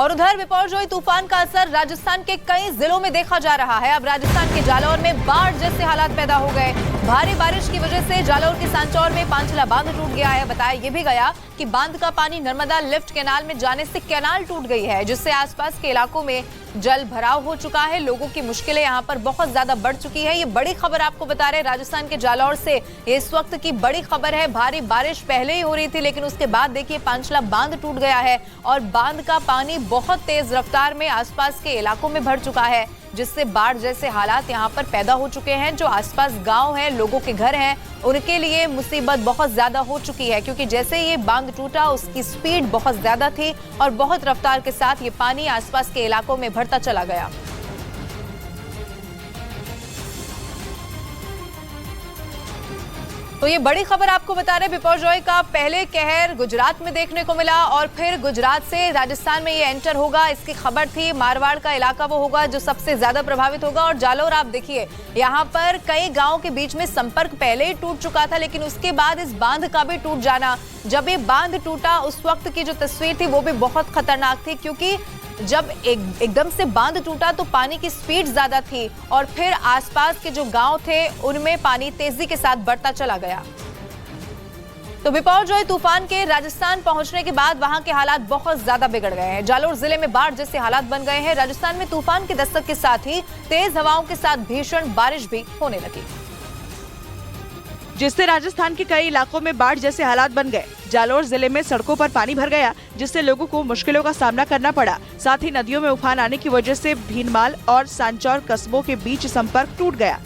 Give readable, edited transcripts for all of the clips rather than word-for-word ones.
और उधर बिपरजॉय तूफान का असर राजस्थान के कई जिलों में देखा जा रहा है। अब राजस्थान के जालौर में बाढ़ जैसे हालात पैदा हो गए। भारी बारिश की वजह से जालौर के सांचौर में पांचला बांध टूट गया है। बताया यह भी गया कि बांध का पानी नर्मदा लिफ्ट कैनाल में जाने से कैनाल टूट गई है, जिससे आसपास के इलाकों में जल भराव हो चुका है। लोगों की मुश्किलें यहां पर बहुत ज्यादा बढ़ चुकी है। ये बड़ी खबर आपको बता रहे राजस्थान के जालौर से, इस वक्त की बड़ी खबर है। भारी बारिश पहले ही हो रही थी, लेकिन उसके बाद देखिए पांचला बांध टूट गया है और बांध का पानी बहुत तेज रफ्तार में आसपास के इलाकों में भर चुका है, जिससे बाढ़ जैसे हालात यहां पर पैदा हो चुके हैं। जो आसपास गांव हैं, लोगों के घर हैं, उनके लिए मुसीबत बहुत ज्यादा हो चुकी है, क्योंकि जैसे ये बांध टूटा उसकी स्पीड बहुत ज्यादा थी और बहुत रफ्तार के साथ ये पानी आसपास के इलाकों में भरता चला गया। तो ये बड़ी खबर आपको बता रहे बिपरजॉय का पहले कहर गुजरात में देखने को मिला और फिर गुजरात से राजस्थान में ये एंटर होगा। इसकी खबर थी। मारवाड़ का इलाका वो होगा जो सबसे ज्यादा प्रभावित होगा। और जालौर आप देखिए, यहाँ पर कई गांव के बीच में संपर्क पहले ही टूट चुका था, लेकिन उसके बाद इस बांध का भी टूट जाना, जब ये बांध टूटा उस वक्त की जो तस्वीर थी वो भी बहुत खतरनाक थी, क्योंकि जब एकदम से बांध टूटा तो पानी की स्पीड ज्यादा थी और फिर आसपास के जो गांव थे उनमें पानी तेजी के साथ बढ़ता चला गया। तो बिपरजॉय तूफान के राजस्थान पहुंचने के बाद वहां के हालात बहुत ज्यादा बिगड़ गए हैं। जालौर जिले में बाढ़ जैसे हालात बन गए हैं। राजस्थान में तूफान की दस्तक के साथ ही तेज हवाओं के साथ भीषण बारिश भी होने लगी, जिससे राजस्थान के कई इलाकों में बाढ़ जैसे हालात बन गए। जालौर जिले में सड़कों पर पानी भर गया, जिससे लोगों को मुश्किलों का सामना करना पड़ा। साथ ही नदियों में उफान आने की वजह से भीनमाल और सांचौर कस्बों के बीच संपर्क टूट गया।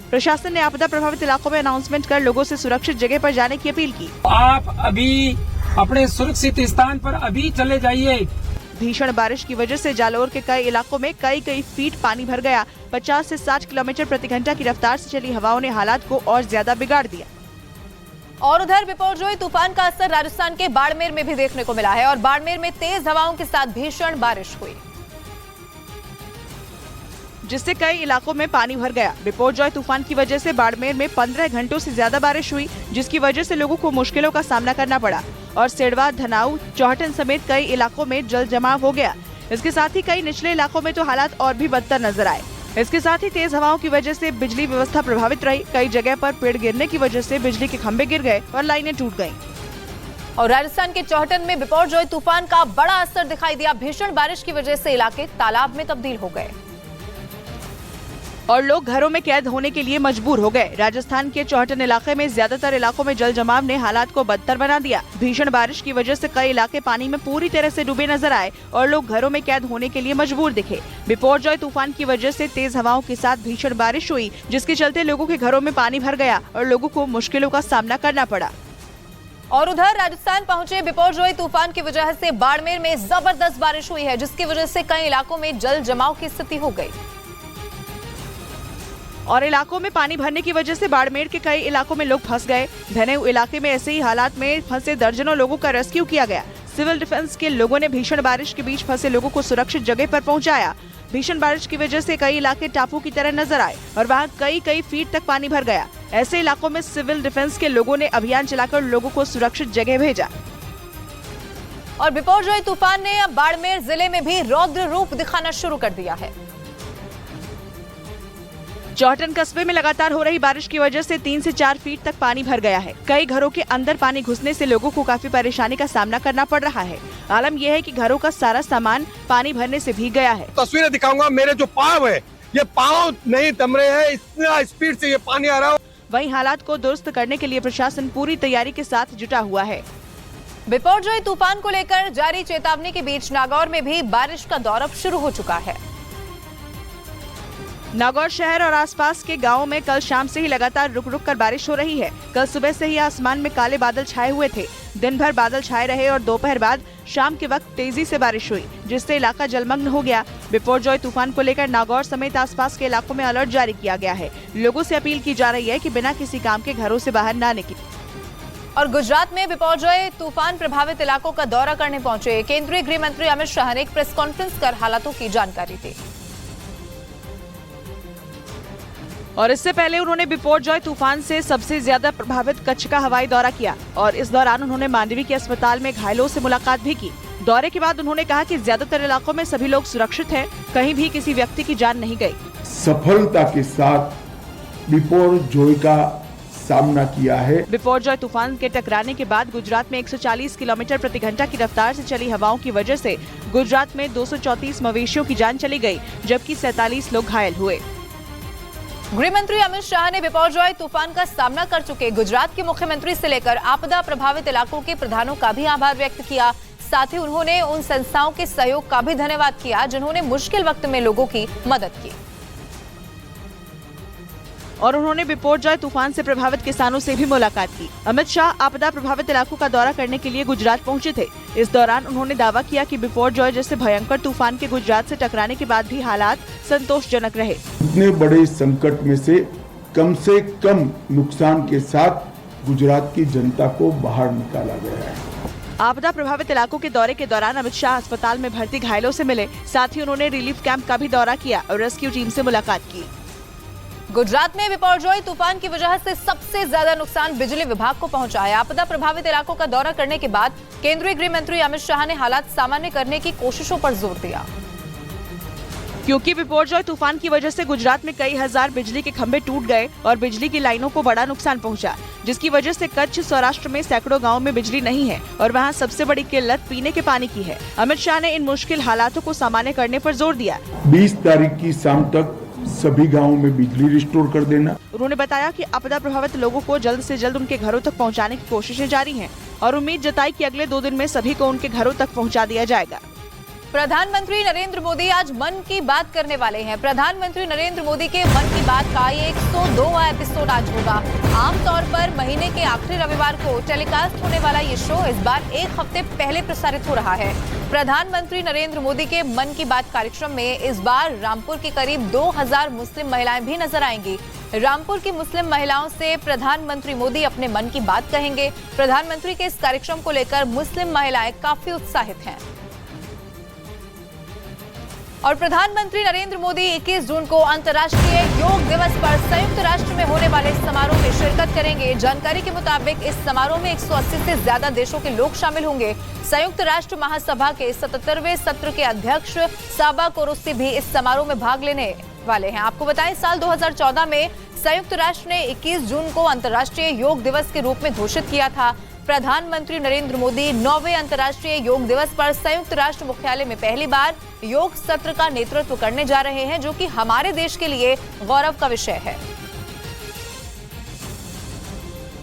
प्रशासन ने आपदा प्रभावित इलाकों में अनाउंसमेंट कर लोगों से सुरक्षित जगह पर जाने की अपील की। आप अभी अपने सुरक्षित स्थान पर अभी चले जाइए। भीषण बारिश की वजह से जालौर के कई इलाकों में कई फीट पानी भर गया। 50 से 60 किलोमीटर प्रति घंटा की रफ्तार से चली हवाओं ने हालात को और ज्यादा बिगाड़ दिया। और उधर बिपरजॉय तूफान का असर राजस्थान के बाड़मेर में भी देखने को मिला है और बाड़मेर में तेज हवाओं के साथ भीषण बारिश हुई, जिससे कई इलाकों में पानी भर गया। बिपरजॉय तूफान की वजह से बाड़मेर में 15 घंटों से ज्यादा बारिश हुई, जिसकी वजह से लोगों को मुश्किलों का सामना करना पड़ा और सेड़वा, धनाऊ, चौहटन समेत कई इलाकों में जल जमाव हो गया। इसके साथ ही कई निचले इलाकों में तो हालात और भी बदतर नजर आए। इसके साथ ही तेज हवाओं की वजह से बिजली व्यवस्था प्रभावित रही। कई जगह पर पेड़ गिरने की वजह से बिजली के खंभे गिर गए और लाइनें टूट गईं। और राजस्थान के चौहटन में बिपरजॉय तूफान का बड़ा असर दिखाई दिया। भीषण बारिश की वजह से इलाके तालाब में तब्दील हो गए और लोग घरों में कैद होने के लिए मजबूर हो गए। राजस्थान के चौहटन इलाके में ज्यादातर इलाकों में जल जमाव ने हालात को बदतर बना दिया। भीषण बारिश की वजह से कई इलाके पानी में पूरी तरह से डूबे नजर आए और लोग घरों में कैद होने के लिए मजबूर दिखे। बिपरजॉय तूफान की वजह से तेज हवाओं के साथ भीषण बारिश हुई, जिसके चलते लोगों के घरों में पानी भर गया और लोगों को मुश्किलों का सामना करना पड़ा। और उधर राजस्थान पहुंचे बिपरजॉय तूफान की वजह से बाड़मेर में जबरदस्त बारिश हुई है, जिसकी वजह से कई इलाकों में जल जमाव की स्थिति हो गई और इलाकों में पानी भरने की वजह से बाड़मेर के कई इलाकों में लोग फंस गए। धनेऊ इलाके में ऐसे ही हालात में फंसे दर्जनों लोगों का रेस्क्यू किया गया। सिविल डिफेंस के लोगों ने भीषण बारिश के बीच फंसे लोगों को सुरक्षित जगह पर पहुंचाया। भीषण बारिश की वजह से कई इलाके टापू की तरह नजर आए और वहां कई फीट तक पानी भर गया। ऐसे इलाकों में सिविल डिफेंस के लोगों ने अभियान चलाकर लोगों को सुरक्षित जगह भेजा। और बिपरजॉय तूफान ने अब बाड़मेर जिले में भी रौद्र रूप दिखाना शुरू कर दिया है। चौहटन कस्बे में लगातार हो रही बारिश की वजह से 3 से 4 फीट तक पानी भर गया है। कई घरों के अंदर पानी घुसने से लोगों को काफी परेशानी का सामना करना पड़ रहा है। आलम यह है कि घरों का सारा सामान पानी भरने से भीग गया है। तस्वीरें दिखाऊंगा। मेरे जो पाँव है, ये पाँव नहीं थम रहे हैं, इतना स्पीड से ये पानी आ रहा है। वहीं हालात को दुरुस्त करने के लिए प्रशासन पूरी तैयारी के साथ जुटा हुआ है। बिपरजॉय तूफान को लेकर जारी चेतावनी के बीच नागौर में भी बारिश का दौर अब शुरू हो चुका है। नागौर शहर और आसपास के गांवों में कल शाम से ही लगातार रुक कर बारिश हो रही है। कल सुबह से ही आसमान में काले बादल छाए हुए थे। दिन भर बादल छाए रहे और दोपहर बाद शाम के वक्त तेजी से बारिश हुई, जिससे इलाका जलमग्न हो गया। बिपरजॉय तूफान को लेकर नागौर समेत आसपास के इलाकों में अलर्ट जारी किया गया है। लोगों से अपील की जा रही है कि बिना किसी काम के घरों से बाहर न निकलें। और गुजरात में बिपरजॉय तूफान प्रभावित इलाकों का दौरा करने पहुंचे केंद्रीय गृह मंत्री अमित शाह ने एक प्रेस कॉन्फ्रेंस कर हालातों की जानकारी दी। और इससे पहले उन्होंने बिपरजॉय तूफान से सबसे ज्यादा प्रभावित कच्छ का हवाई दौरा किया और इस दौरान उन्होंने मांडवी के अस्पताल में घायलों से मुलाकात भी की। दौरे के बाद उन्होंने कहा कि ज्यादातर इलाकों में सभी लोग सुरक्षित हैं, कहीं भी किसी व्यक्ति की जान नहीं गई। सफलता के साथ बिपरजॉय का सामना किया है। बिपरजॉय तूफान के टकराने के बाद गुजरात में 140 किलोमीटर प्रति घंटा की रफ्तार से चली हवाओं की वजह से गुजरात में 234 मवेशियों की जान चली गई, जबकि 47 लोग घायल हुए। गृह मंत्री अमित शाह ने बिपरजॉय तूफान का सामना कर चुके गुजरात के मुख्यमंत्री से लेकर आपदा प्रभावित इलाकों के प्रधानों का भी आभार व्यक्त किया। साथ ही उन्होंने उन संस्थाओं के सहयोग का भी धन्यवाद किया जिन्होंने मुश्किल वक्त में लोगों की मदद की। और उन्होंने बिपरजॉय तूफान से प्रभावित किसानों से भी मुलाकात की। अमित शाह आपदा प्रभावित इलाकों का दौरा करने के लिए गुजरात पहुंचे थे। इस दौरान उन्होंने दावा किया कि बिपरजॉय जैसे भयंकर तूफान के गुजरात से टकराने के बाद भी हालात संतोषजनक रहे। इतने बड़े संकट में से कम नुकसान के साथ गुजरात की जनता को बाहर निकाला गया है। आपदा प्रभावित इलाकों के दौरे के दौरान अमित शाह अस्पताल में भर्ती घायलों से मिले। साथ ही उन्होंने रिलीफ कैंप का भी दौरा किया और रेस्क्यू टीम से मुलाकात की। गुजरात में बिपरजॉय तूफान की वजह से सबसे ज्यादा नुकसान बिजली विभाग को पहुंचा है। आपदा प्रभावित इलाकों का दौरा करने के बाद केंद्रीय गृह मंत्री अमित शाह ने हालात सामान्य करने की कोशिशों पर जोर दिया। क्योंकि बिपरजॉय तूफान की वजह से गुजरात में कई हजार बिजली के खंभे टूट गए और बिजली की लाइनों को बड़ा नुकसान पहुंचा, जिसकी वजह से कच्छ सौराष्ट्र में सैकड़ों गांवों में बिजली नहीं है और वहां सबसे बड़ी किल्लत पीने के पानी की है। अमित शाह ने इन मुश्किल हालातों को सामान्य करने पर जोर दिया। 20 तारीख की शाम तक सभी गांवों में बिजली रिस्टोर कर देना। उन्होंने बताया कि आपदा प्रभावित लोगों को जल्द से जल्द उनके घरों तक पहुंचाने की कोशिशें जारी हैं और उम्मीद जताई कि अगले 2 दिन में सभी को उनके घरों तक पहुंचा दिया जाएगा। प्रधानमंत्री नरेंद्र मोदी आज मन की बात करने वाले हैं। प्रधानमंत्री नरेंद्र मोदी के मन की बात का ये 102वां एपिसोड आज होगा। आमतौर पर महीने के आखिरी रविवार को टेलीकास्ट होने वाला ये शो इस बार 1 हफ्ते पहले प्रसारित हो रहा है। प्रधानमंत्री नरेंद्र मोदी के मन की बात कार्यक्रम में इस बार रामपुर की करीब 2000 मुस्लिम महिलाएं भी नजर आएंगी। रामपुर की मुस्लिम महिलाओं से प्रधानमंत्री मोदी अपने मन की बात कहेंगे। प्रधानमंत्री के इस कार्यक्रम को लेकर मुस्लिम महिलाएं काफी उत्साहित हैं। और प्रधानमंत्री नरेंद्र मोदी 21 जून को अंतर्राष्ट्रीय योग दिवस पर संयुक्त राष्ट्र में होने वाले समारोह में शिरकत करेंगे। जानकारी के मुताबिक इस समारोह में 180 से ज्यादा देशों के लोग शामिल होंगे। संयुक्त राष्ट्र महासभा के 77वें सत्र के अध्यक्ष साबा कोरोसी भी इस समारोह में भाग लेने वाले हैं। आपको बताएं, साल 2014 में संयुक्त राष्ट्र ने 21 जून को अंतर्राष्ट्रीय योग दिवस के रूप में घोषित किया था। प्रधानमंत्री नरेंद्र मोदी 9वें अंतर्राष्ट्रीय योग दिवस पर संयुक्त राष्ट्र मुख्यालय में पहली बार योग सत्र का नेतृत्व करने जा रहे हैं, जो कि हमारे देश के लिए गौरव का विषय है।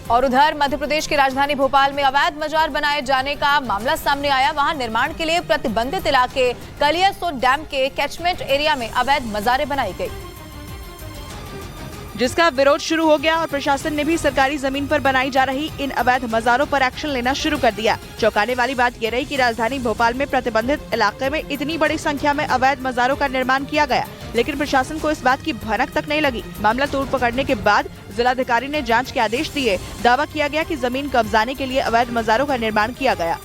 और उधर मध्य प्रदेश की राजधानी भोपाल में अवैध मजार बनाए जाने का मामला सामने आया। वहां निर्माण के लिए प्रतिबंधित इलाके कलियासोत डैम के कैचमेंट एरिया में अवैध मजारें बनाई गई, जिसका विरोध शुरू हो गया और प्रशासन ने भी सरकारी जमीन पर बनाई जा रही इन अवैध मजारों पर एक्शन लेना शुरू कर दिया। चौंकाने वाली बात ये रही कि राजधानी भोपाल में प्रतिबंधित इलाके में इतनी बड़ी संख्या में अवैध मजारों का निर्माण किया गया, लेकिन प्रशासन को इस बात की भनक तक नहीं लगी। मामला तोड़ पकड़ने के बाद जिलाधिकारी ने जांच के आदेश दिए। दावा किया गया कि जमीन कब्जाने के लिए अवैध मजारों का निर्माण किया गया।